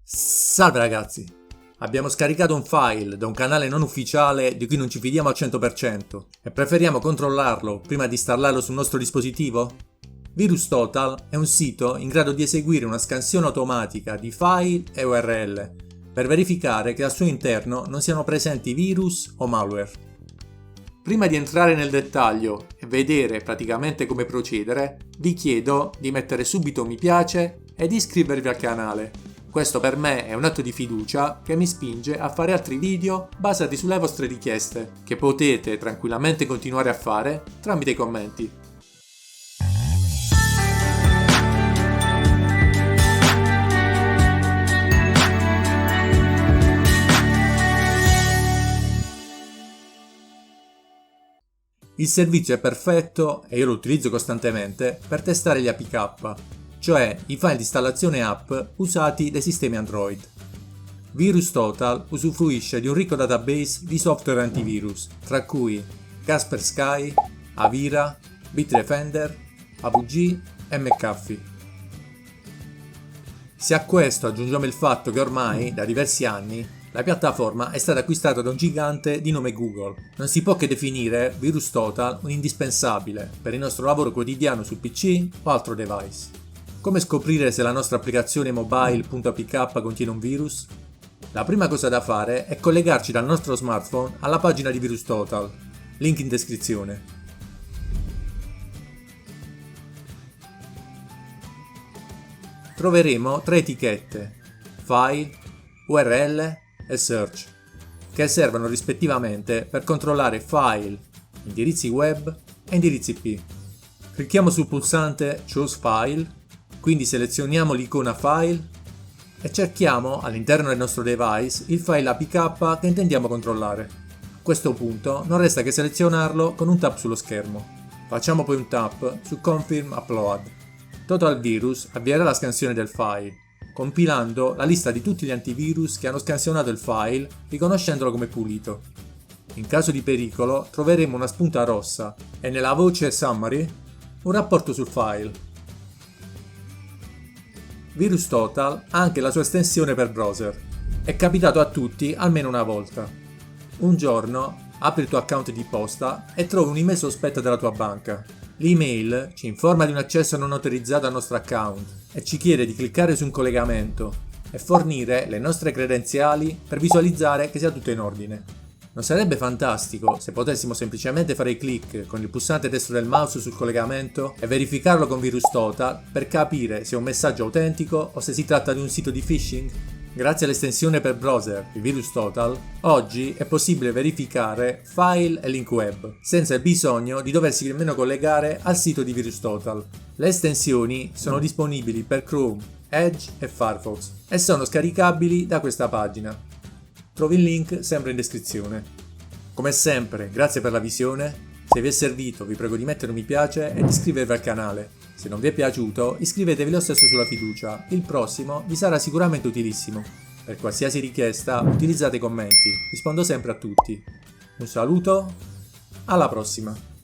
Salve ragazzi! Abbiamo scaricato un file da un canale non ufficiale di cui non ci fidiamo al 100% e preferiamo controllarlo prima di installarlo sul nostro dispositivo? VirusTotal è un sito in grado di eseguire una scansione automatica di file e URL per verificare che al suo interno non siano presenti virus o malware. Prima di entrare nel dettaglio e vedere praticamente come procedere, vi chiedo di mettere subito mi piace e di iscrivervi al canale. Questo per me è un atto di fiducia che mi spinge a fare altri video basati sulle vostre richieste, che potete tranquillamente continuare a fare tramite i commenti. Il servizio è perfetto e io lo utilizzo costantemente per testare gli APK, cioè i file di installazione app usati dai sistemi Android. VirusTotal usufruisce di un ricco database di software antivirus, tra cui Kaspersky, Avira, Bitdefender, AVG e McAfee. Se a questo aggiungiamo il fatto che ormai, da diversi anni, la piattaforma è stata acquistata da un gigante di nome Google, non si può che definire VirusTotal un indispensabile per il nostro lavoro quotidiano su PC o altro device. Come scoprire se la nostra applicazione mobile.apk contiene un virus? La prima cosa da fare è collegarci dal nostro smartphone alla pagina di VirusTotal, link in descrizione. Troveremo tre etichette: File, URL e Search, che servono rispettivamente per controllare file, indirizzi web e indirizzi IP. Clicchiamo sul pulsante Choose File, quindi selezioniamo l'icona File e cerchiamo all'interno del nostro device il file APK che intendiamo controllare. A questo punto non resta che selezionarlo con un tap sullo schermo. Facciamo poi un tap su Confirm Upload. Total Virus avvierà la scansione del file, compilando la lista di tutti gli antivirus che hanno scansionato il file, riconoscendolo come pulito. In caso di pericolo troveremo una spunta rossa e nella voce Summary un rapporto sul file. VirusTotal ha anche la sua estensione per browser. È capitato a tutti almeno una volta. Un giorno apri il tuo account di posta e trovi un'email sospetta della tua banca. L'email ci informa di un accesso non autorizzato al nostro account e ci chiede di cliccare su un collegamento e fornire le nostre credenziali per visualizzare che sia tutto in ordine. Non sarebbe fantastico se potessimo semplicemente fare i clic con il pulsante destro del mouse sul collegamento e verificarlo con VirusTotal per capire se è un messaggio autentico o se si tratta di un sito di phishing? Grazie all'estensione per browser di VirusTotal, oggi è possibile verificare file e link web, senza il bisogno di doversi nemmeno collegare al sito di VirusTotal. Le estensioni sono disponibili per Chrome, Edge e Firefox e sono scaricabili da questa pagina. Trovi il link sempre in descrizione. Come sempre, grazie per la visione. Se vi è servito vi prego di mettere un mi piace e di iscrivervi al canale. Se non vi è piaciuto, iscrivetevi lo stesso sulla fiducia, il prossimo vi sarà sicuramente utilissimo. Per qualsiasi richiesta utilizzate i commenti, rispondo sempre a tutti. Un saluto, alla prossima!